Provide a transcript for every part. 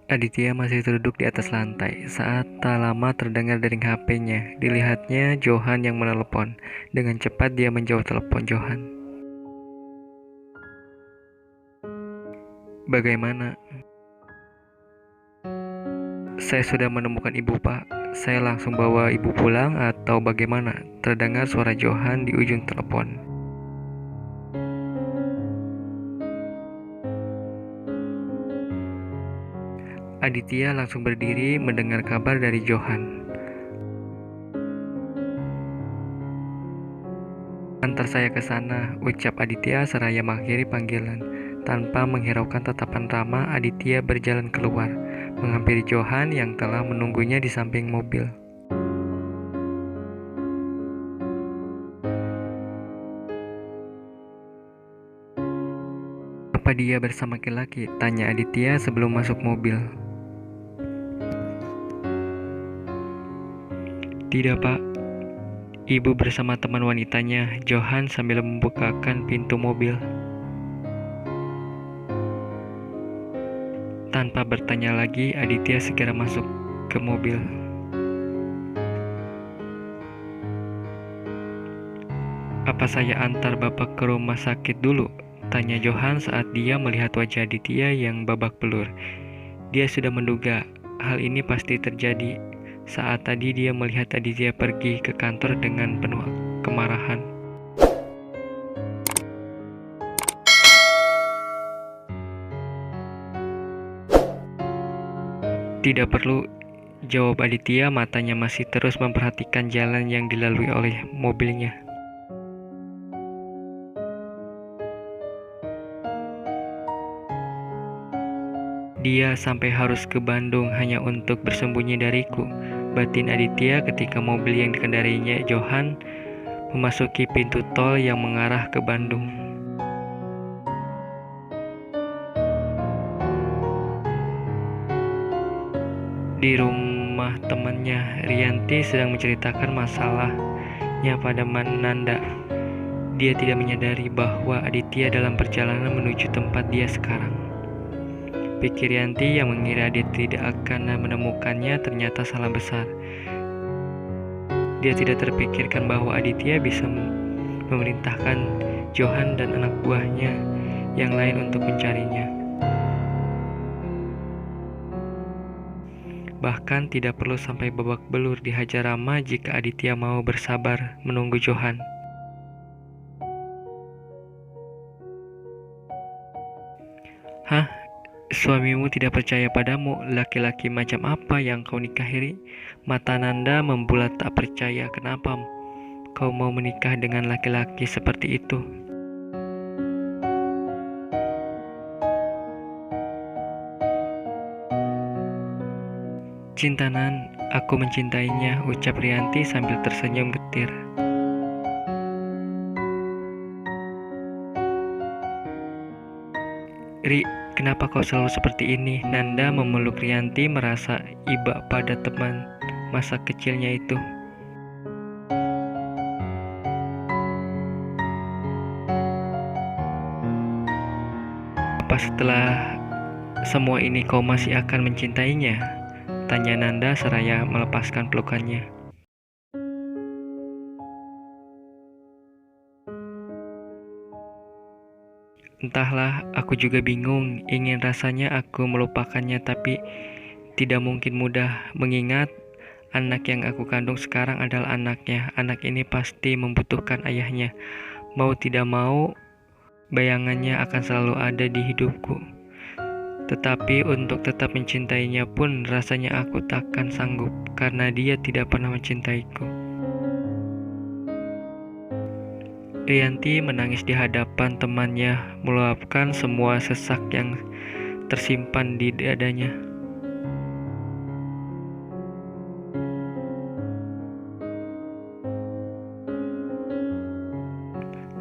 Aditya masih duduk di atas lantai saat tak lama terdengar dering HP-nya. Dilihatnya Johan yang menelepon. Dengan cepat dia menjawab telepon Johan. Bagaimana? Saya sudah menemukan ibu, Pak. Saya langsung bawa ibu pulang atau bagaimana? Terdengar suara Johan di ujung telepon. Aditya langsung berdiri mendengar kabar dari Johan. Antar saya ke sana, ucap Aditya seraya mengakhiri panggilan. Tanpa menghiraukan tatapan Rama, Aditya berjalan keluar, menghampiri Johan yang telah menunggunya di samping mobil. Apa dia bersama laki-laki? Tanya Aditya sebelum masuk mobil. Tidak, Pak. Ibu bersama teman wanitanya, Johan sambil membukakan pintu mobil. Tanpa bertanya lagi, Aditya segera masuk ke mobil. Apa saya antar Bapak ke rumah sakit dulu? Tanya Johan saat dia melihat wajah Aditya yang babak belur. Dia sudah menduga hal ini pasti terjadi saat tadi dia melihat Aditya pergi ke kantor dengan penuh kemarahan. Tidak perlu, jawab Aditya, matanya masih terus memperhatikan jalan yang dilalui oleh mobilnya. Dia sampai harus ke Bandung hanya untuk bersembunyi dariku, batin Aditya ketika mobil yang dikendarainya Johan memasuki pintu tol yang mengarah ke Bandung. Di rumah temannya, Rianti sedang menceritakan masalahnya pada Nanda. Dia tidak menyadari bahwa Aditya dalam perjalanan menuju tempat dia sekarang. Pikir Rianti yang mengira dia tidak akan menemukannya ternyata salah besar. Dia tidak terpikirkan bahwa Aditya bisa memerintahkan Johan dan anak buahnya yang lain untuk mencarinya. Bahkan tidak perlu sampai babak belur dihajar Rama jika Aditya mau bersabar menunggu Johan. Hah? Suamimu tidak percaya padamu? Laki-laki macam apa yang kau nikahi? Mata Nanda membulat tak percaya. Kenapa kau mau menikah dengan laki-laki seperti itu? Cinta Nan, aku mencintainya, ucap Rianti sambil tersenyum getir. Ri, kenapa kau selalu seperti ini? Nanda memeluk Rianti merasa iba pada teman masa kecilnya itu. Apa setelah semua ini kau masih akan mencintainya? Tanya Nanda seraya melepaskan pelukannya. Entahlah, aku juga bingung. Ingin rasanya aku melupakannya, tapi tidak mungkin mudah, mengingat anak yang aku kandung sekarang adalah anaknya. Anak ini pasti membutuhkan ayahnya. Mau tidak mau, bayangannya akan selalu ada di hidupku. Tetapi untuk tetap mencintainya pun rasanya aku takkan sanggup, karena dia tidak pernah mencintaiku. Rianti menangis di hadapan temannya, meluapkan semua sesak yang tersimpan di dadanya.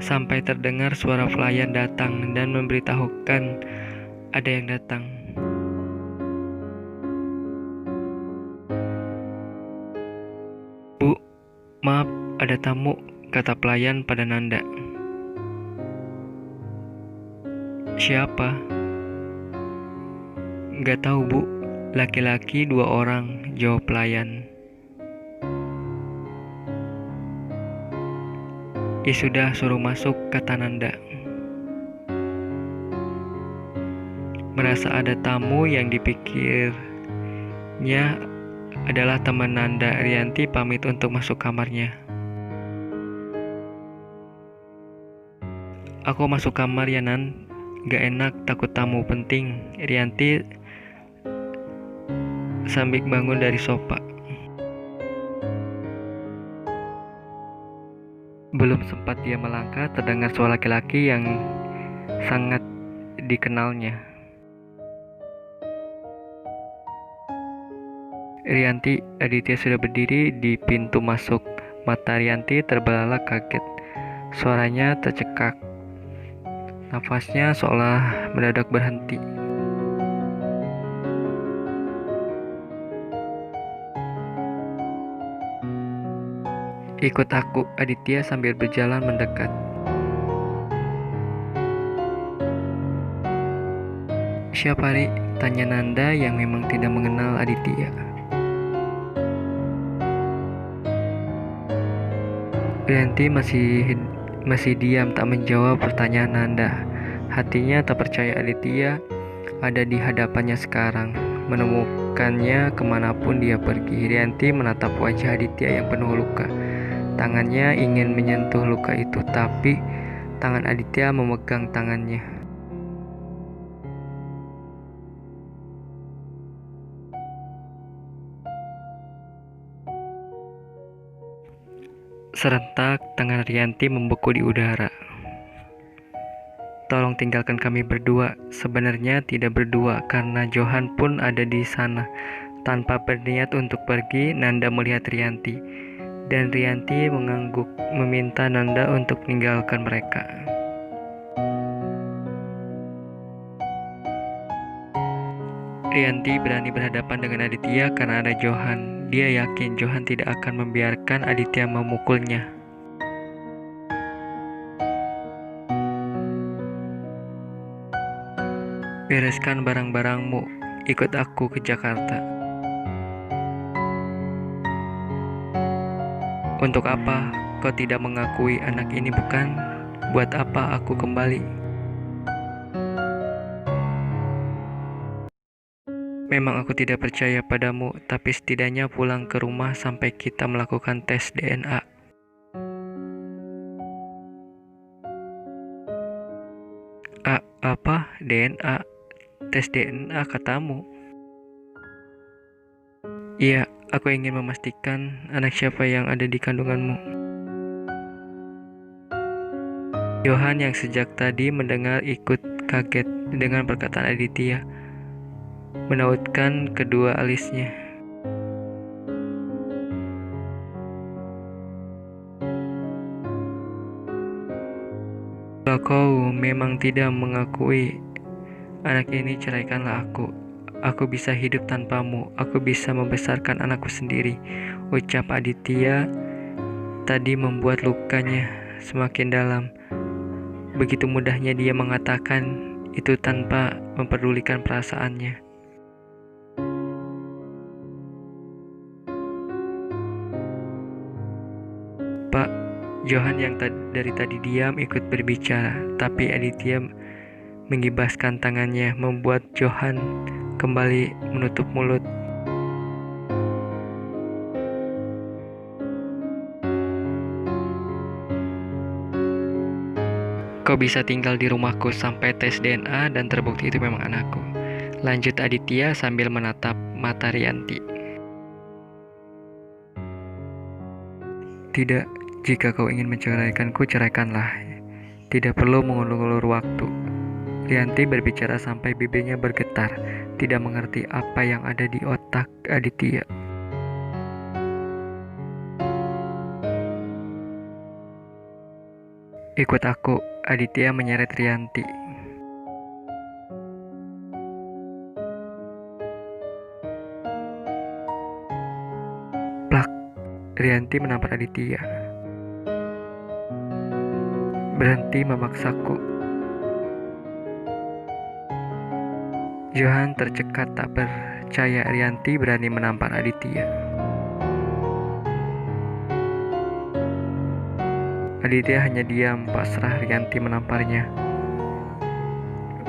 Sampai terdengar suara pelayan datang dan memberitahukan ada yang datang. Bu, maaf, ada tamu, kata pelayan pada Nanda. Siapa? Nggak tahu, Bu. Laki-laki 2 orang, jawab pelayan. Ya sudah, suruh masuk, kata Nanda. Merasa ada tamu yang dipikirnya adalah teman Nanda, Rianti pamit untuk masuk kamarnya. Aku masuk kamar ya Nan, gak enak takut tamu penting, Rianti sambil bangun dari sofa. Belum sempat dia melangkah, terdengar suara laki-laki yang sangat dikenalnya. Rianti, Aditya sudah berdiri di pintu masuk. Mata Rianti terbelalak kaget. Suaranya tercekak. Nafasnya seolah mendadak berhenti. Ikut aku, Aditya sambil berjalan mendekat. Siapa Ri? Tanya Nanda yang memang tidak mengenal Aditya. Rianti masih diam tak menjawab pertanyaan Nanda. Hatinya tak percaya Aditya ada di hadapannya sekarang. Menemukannya kemanapun dia pergi. Rianti menatap wajah Aditya yang penuh luka. Tangannya ingin menyentuh luka itu, tapi tangan Aditya memegang tangannya. Serentak, tangan Rianti membeku di udara. Tolong tinggalkan kami berdua. Sebenarnya tidak berdua, karena Johan pun ada di sana. Tanpa berniat untuk pergi, Nanda melihat Rianti. Dan Rianti mengangguk, meminta Nanda untuk meninggalkan mereka. Rianti berani berhadapan dengan Aditya karena ada Johan. Dia yakin Johan tidak akan membiarkan Aditya memukulnya. Bereskan barang-barangmu, ikut aku ke Jakarta. Untuk apa? Kau tidak mengakui anak ini bukan? Buat apa aku kembali? Memang aku tidak percaya padamu, tapi setidaknya pulang ke rumah sampai kita melakukan tes DNA. Apa? DNA? Tes DNA katamu? Iya, aku ingin memastikan anak siapa yang ada di kandunganmu. Johan yang sejak tadi mendengar ikut kaget dengan perkataan Aditya, menautkan kedua alisnya. Kalau kau memang tidak mengakui anak ini, ceraikanlah aku. Aku bisa hidup tanpamu. Aku bisa membesarkan anakku sendiri. Ucap Aditya tadi membuat lukanya semakin dalam. Begitu mudahnya dia mengatakan itu tanpa memperdulikan perasaannya. Pak, Johan yang dari tadi diam ikut berbicara, tapi Aditya mengibaskan tangannya, membuat Johan kembali menutup mulut. Kau bisa tinggal di rumahku sampai tes DNA dan terbukti itu memang anakku. Lanjut Aditya sambil menatap mata Rianti. Tidak, jika kau ingin menceraikanku, ceraikanlah. Tidak perlu mengulur-ulur waktu. Rianti berbicara sampai bibirnya bergetar, tidak mengerti apa yang ada di otak Aditya. Ikut aku, Aditya menyeret Rianti. Plak, Rianti menampar Aditya. Berhenti memaksaku. Johan tercekat tak percaya Rianti berani menampar Aditya. Aditya hanya diam, pasrah Rianti menamparnya.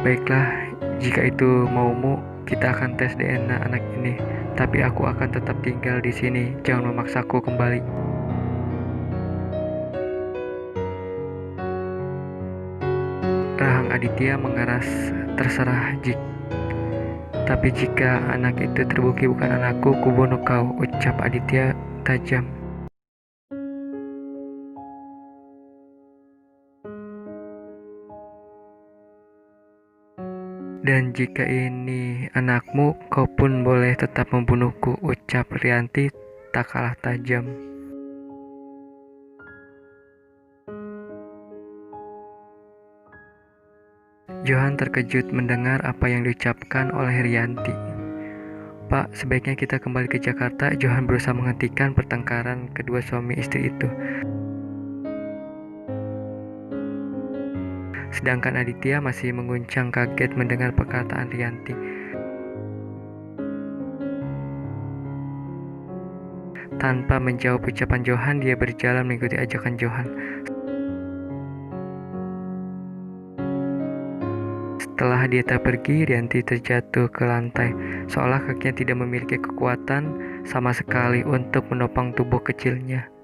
Baiklah, jika itu maumu, kita akan tes DNA anak ini. Tapi aku akan tetap tinggal di sini. Jangan memaksaku kembali. Rahang Aditya mengeras. Terserah, tapi jika anak itu terbukti bukan anakku, kubunuh kau, ucap Aditya tajam. Dan jika ini anakmu, kau pun boleh tetap membunuhku, ucap Rianti tak kalah tajam. Johan terkejut mendengar apa yang diucapkan oleh Rianti. Pak, sebaiknya kita kembali ke Jakarta. Johan berusaha menghentikan pertengkaran kedua suami istri itu. Sedangkan Aditya masih menguncang kaget mendengar perkataan Rianti. Tanpa menjawab ucapan Johan, dia berjalan mengikuti ajakan Johan. Setelah dia tak pergi, Rianti terjatuh ke lantai, seolah kakinya tidak memiliki kekuatan sama sekali untuk menopang tubuh kecilnya.